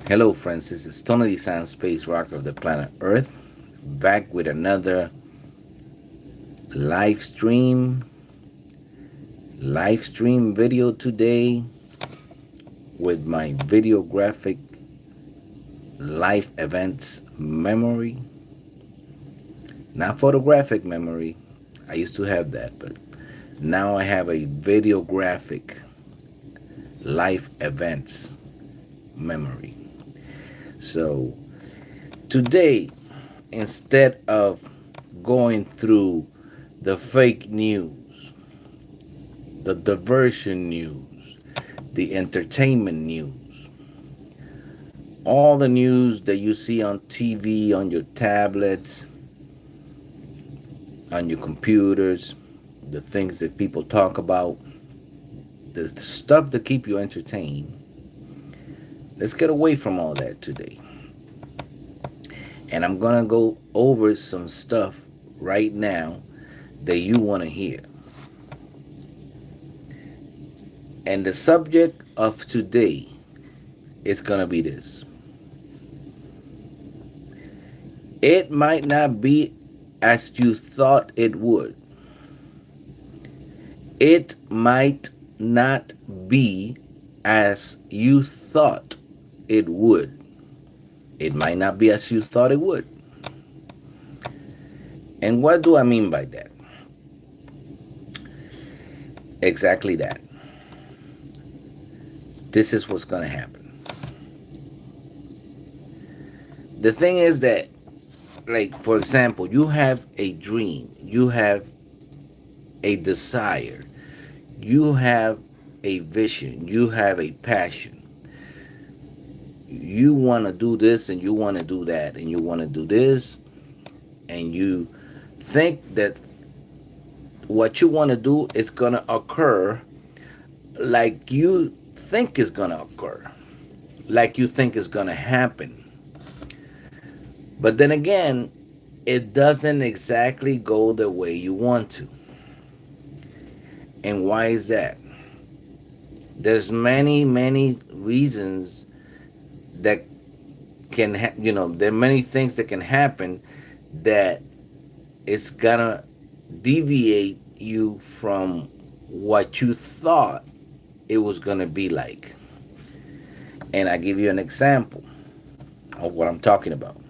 Hello, friends. This is Tony Dizant, space rocker of the planet Earth, back with another live stream, video today with my videographic life events memory, not photographic memory. I used to have that, but now I have a videographic life events memory. So today, instead of going through the fake news, the diversion news, the entertainment news, all the news that you see on TV, on your tablets, on your computers, the things that people talk about, the stuff to keep you entertained. Let's get away from all that today. And I'm going to go over some stuff right now that you want to hear. And the subject of today is going to be this. It might not be as you thought it would. It might not be as you thought it would. It might not be as you thought it would. And what do I mean by that? Exactly that. This is what's going to happen. The thing is that, like, for example, you have a dream, you have a desire, you have a vision, you have a passion. You want to do this and you want to do that and you want to do this, and you think that what you want to do is going to occur like you think is going to occur, like you think is going to happen. But then again, it doesn't exactly go the way you want to. And why is that? There's many reasons that can there are many things that can happen that it's gonna deviate you from what you thought it was gonna be like. And I give you an example of what I'm talking about.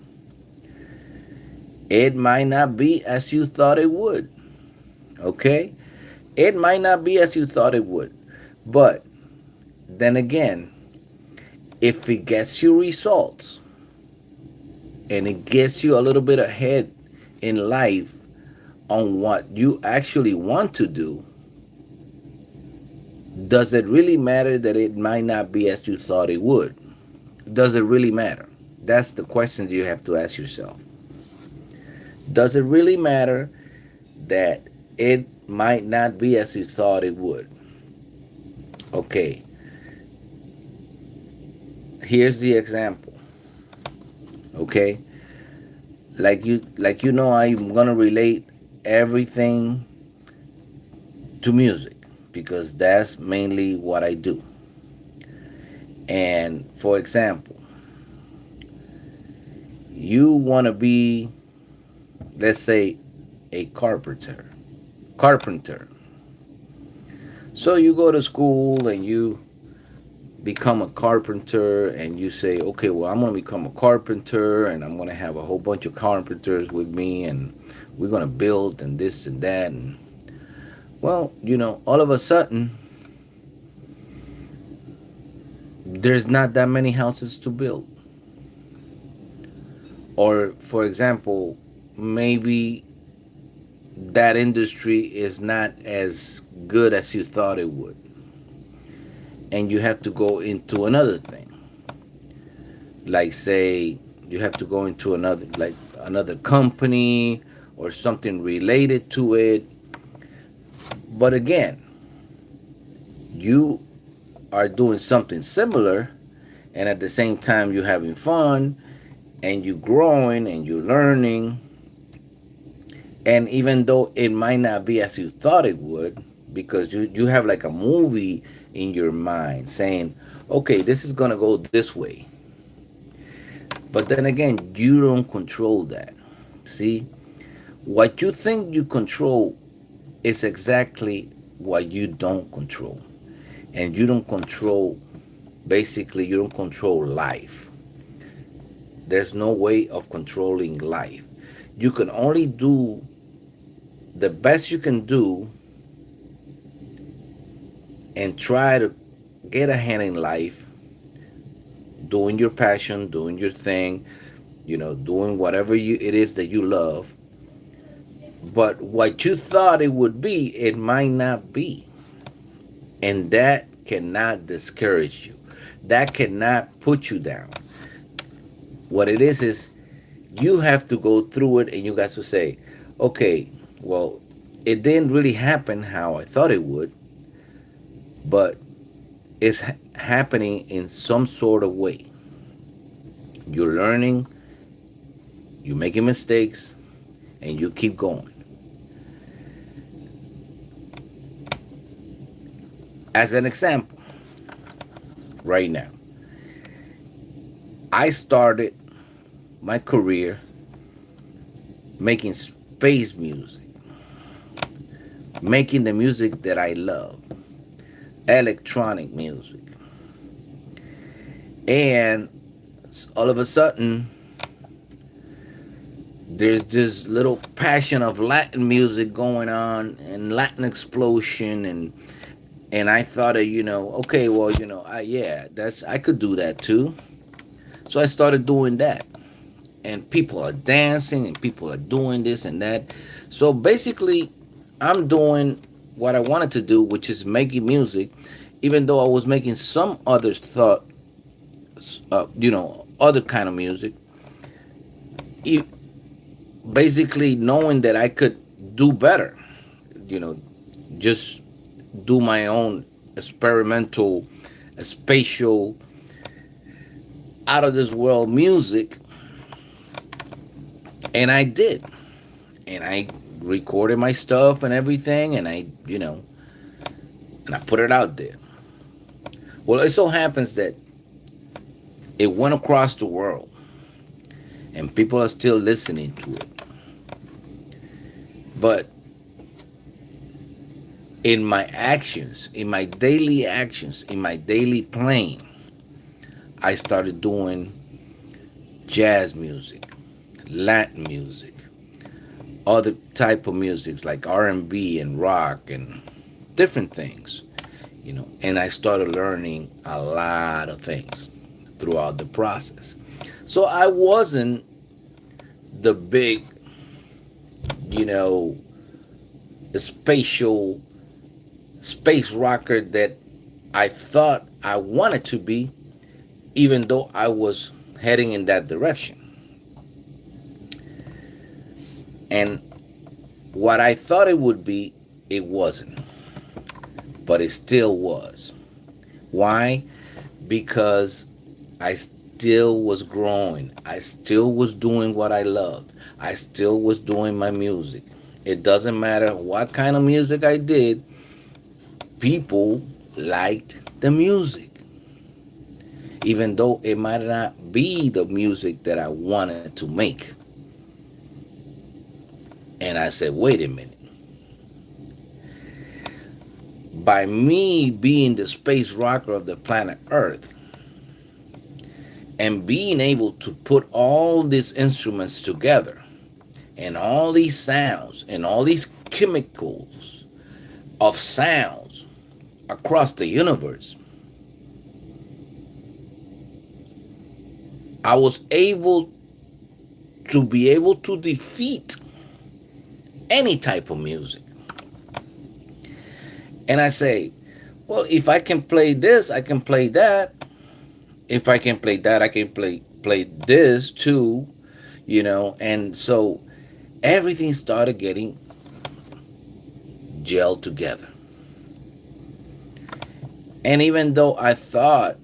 It might not be as you thought it would. Okay? It might not be as you thought it would. But then again, if it gets you results and it gets you a little bit ahead in life on what you actually want to do, does it really matter that it might not be as you thought it would? Does it really matter? That's the question you have to ask yourself. Does it really matter that it might not be as you thought it would? Okay, here's the example. Okay, I'm gonna relate everything to music because that's mainly what I do. And for example, you want to be, let's say, a carpenter. So you go to school and you become a carpenter, and you say, okay, well, I'm going to become a carpenter and I'm going to have a whole bunch of carpenters with me and we're going to build and this and that. And well, all of a sudden there's not that many houses to build. Or for example, maybe that industry is not as good as you thought it would, and you have to go into another thing, like say you have to go into another company or something related to it. But again, you are doing something similar, and at the same time you're having fun and you're growing and you're learning. And even though it might not be as you thought it would, because you have like a movie in your mind saying, okay, this is going to go this way. But then again, you don't control that. See, what you think you control is exactly what you don't control. And you don't control, basically, you don't control life. There's no way of controlling life. You can only do the best you can do and try to get ahead in life, doing your passion, doing your thing, doing whatever it is that you love. But what you thought it would be, it might not be. And that cannot discourage you. That cannot put you down. What it is you have to go through it and you got to say, okay, well, it didn't really happen how I thought it would, but it's happening in some sort of way. You're learning, you're making mistakes, and you keep going. As an example, right now, I started my career making space music, making the music that I love, electronic music. And all of a sudden, there's this little passion of Latin music going on and Latin explosion, and I thought of, okay, well, I could do that too. So I started doing that. And people are dancing and people are doing this and that. So basically, I'm doing what I wanted to do, which is making music, even though I was making some other thought, other kind of music. E- Basically, knowing that I could do better, you know, just do my own experimental, spatial, out of this world music. And I did. And I recorded my stuff and everything, and and I put it out there. Well, it so happens that it went across the world, and people are still listening to it. But in my actions, in my daily actions, in my daily playing, I started doing jazz music, Latin music, other type of music like R&B and rock and different things, and I started learning a lot of things throughout the process. So I wasn't the big, you know, spatial space rocker that I thought I wanted to be, even though I was heading in that direction. And what I thought it would be, it wasn't. But it still was. Why? Because I still was growing. I still was doing what I loved. I still was doing my music. It doesn't matter what kind of music I did, people liked the music. Even though it might not be the music that I wanted to make. And I said, wait a minute. By me being the space rocker of the planet Earth and being able to put all these instruments together and all these sounds and all these chemicals of sounds across the universe, I was able to be able to defeat any type of music. And I say, well, if I can play this, I can play that. If I can play that, I can play this too, And so everything started getting gelled together. And even though I thought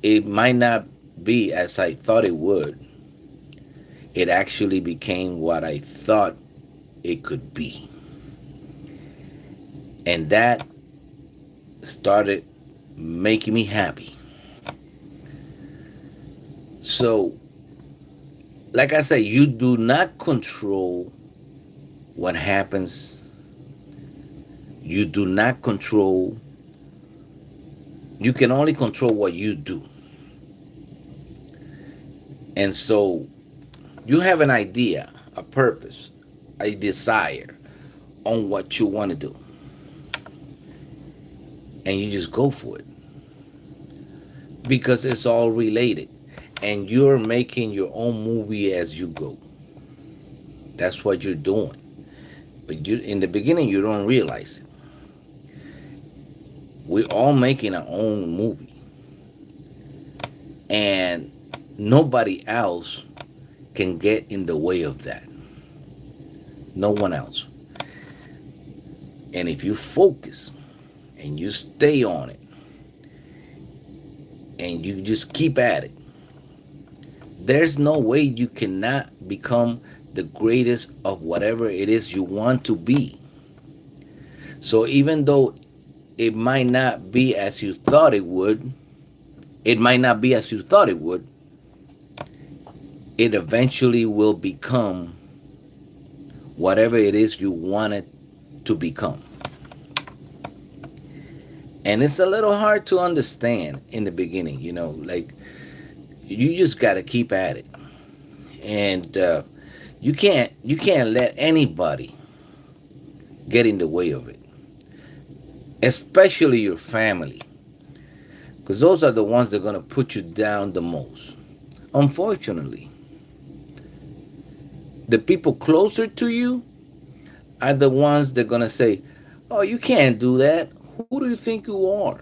it might not be as I thought it would, it actually became what I thought it could be. And that started making me happy. So like I said, you do not control what happens. You do not control. You can only control what you do. And so you have an idea, a purpose, a desire on what you want to do. And you just go for it because it's all related. And you're making your own movie as you go. That's what you're doing. But you, in the beginning, you don't realize it. We're all making our own movie. And nobody else can get in the way of that. No one else. And if you focus and you stay on it and you just keep at it, there's no way you cannot become the greatest of whatever it is you want to be. So even though it might not be as you thought it would, it might not be as you thought it would, it eventually will become whatever it is you want it to become. And it's a little hard to understand in the beginning, like you just got to keep at it. And you can't let anybody get in the way of it, especially your family, because those are the ones that are going to put you down the most. Unfortunately, the people closer to you are the ones that are going to say, oh, you can't do that. Who do you think you are?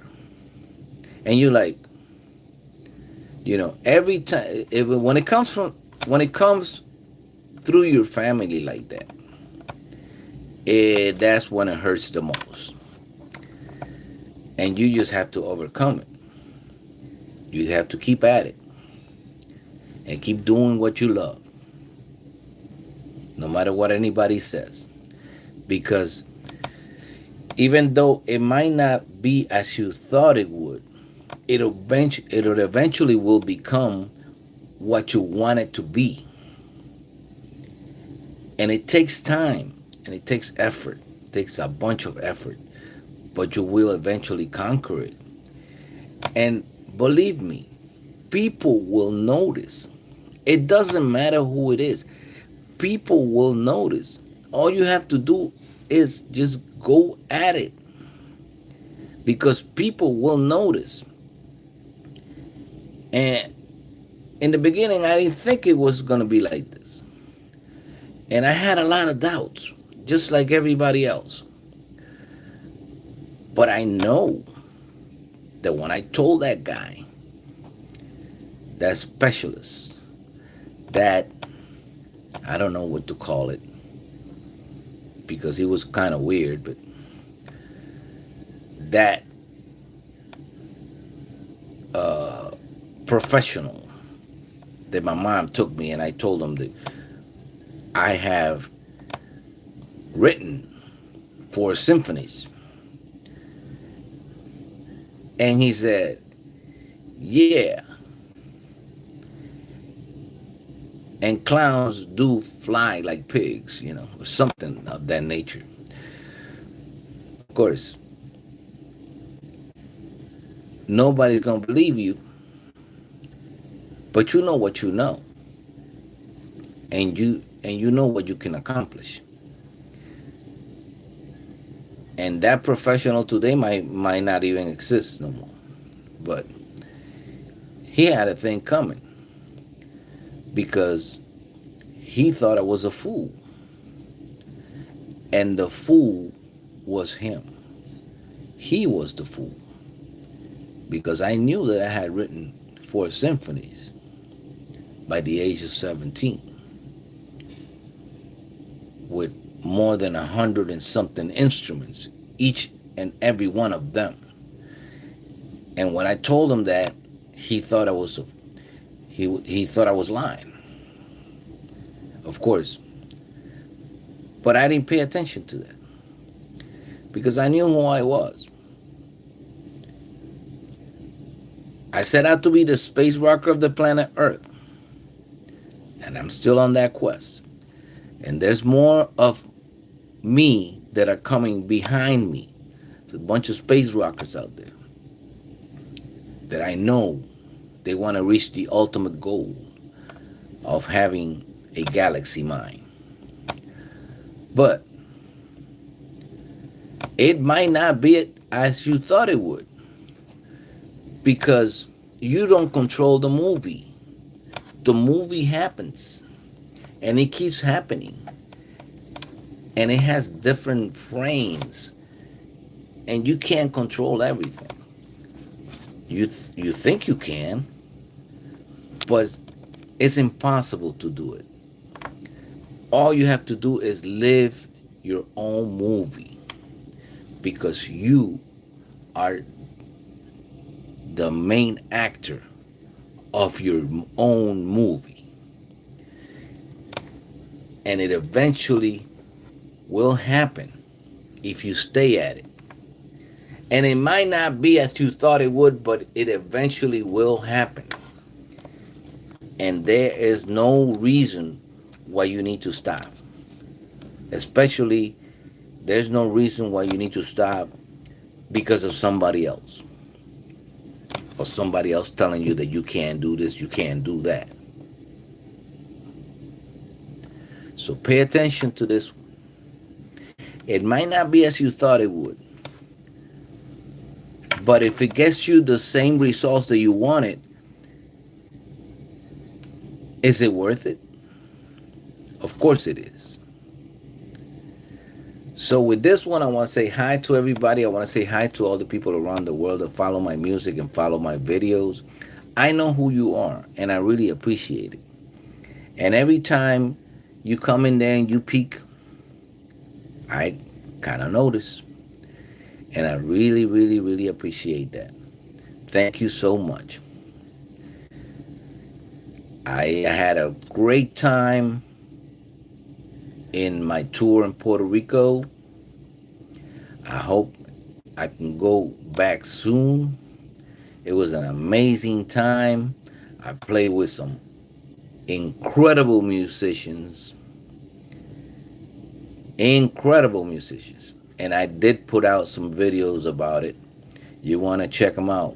And you're like, every time, when it comes through your family like that, that's when it hurts the most. And you just have to overcome it. You have to keep at it and keep doing what you love, no matter what anybody says. Because even though it might not be as you thought it would, it eventually will become what you want it to be. And it takes time and it takes effort. It takes a bunch of effort, but you will eventually conquer it. And believe me, people will notice. It doesn't matter who it is. People will notice. All you have to do is just go at it, because people will notice. And in the beginning, I didn't think it was going to be like this. And I had a lot of doubts, just like everybody else. But I know that when I told that guy, that specialist, that, I don't know what to call it, because he was kind of weird, but that professional that my mom took me, and I told him that I have written 4 symphonies. And he said, yeah, and clowns do fly like pigs, or something of that nature. Of course, nobody's going to believe you, but you know what you know. And you know what you can accomplish. And that professional today might not even exist no more. But he had a thing coming, because he thought I was a fool. And the fool was him. He was the fool. Because I knew that I had written 4 symphonies by the age of 17, with more than 100 and something instruments, each and every one of them. And when I told him that, he thought he thought I was lying, of course. But I didn't pay attention to that, because I knew who I was. I set out to be the space rocker of the planet Earth. And I'm still on that quest. And there's more of me that are coming behind me. There's a bunch of space rockers out there that I know they want to reach the ultimate goal of having a galaxy mind. But it might not be as you thought it would, because you don't control the movie. The movie happens and it keeps happening, and it has different frames, and you can't control everything. You think you can, but it's impossible to do it. All you have to do is live your own movie, because you are the main actor of your own movie, and it eventually will happen if you stay at it. And it might not be as you thought it would, but it eventually will happen. And there is no reason why you need to stop. Especially, there's no reason why you need to stop because of somebody else. Or somebody else telling you that you can't do this, you can't do that. So pay attention to this. It might not be as you thought it would. But if it gets you the same results that you wanted, is it worth it? Of course it is. So with this one, I want to say hi to everybody. I want to say hi to all the people around the world that follow my music and follow my videos. I know who you are, and I really appreciate it. And every time you come in there and you peek, I kind of notice. And I really, really, really appreciate that. Thank you so much. I had a great time in my tour in Puerto Rico. I hope I can go back soon. It was an amazing time. I played with some incredible musicians. Incredible musicians. And I did put out some videos about it. You want to check them out.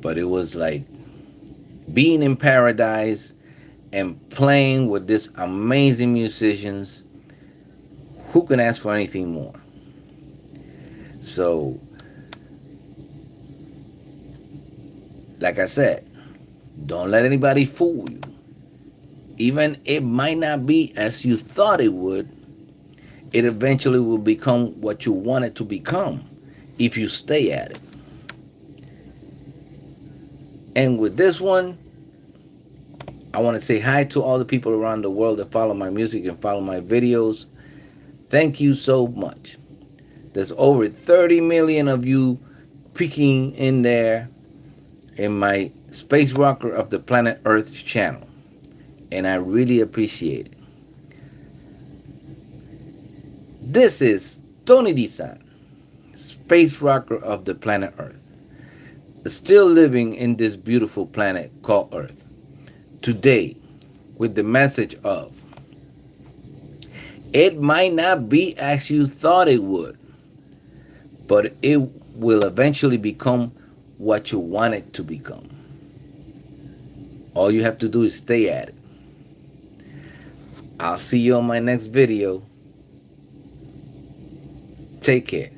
But it was like being in paradise and playing with these amazing musicians. Who can ask for anything more? So, like I said, don't let anybody fool you. Even it might not be as you thought it would, it eventually will become what you want it to become if you stay at it. And with this one, I want to say hi to all the people around the world that follow my music and follow my videos. Thank you so much. There's over 30 million of you peeking in there in my Space Rocker of the Planet Earth channel. And I really appreciate it. This is Tony Dizant, Space Rocker of the Planet Earth, still living in this beautiful planet called Earth. Today, with the message of, it might not be as you thought it would, but it will eventually become what you want it to become. All you have to do is stay at it. I'll see you on my next video. Take care.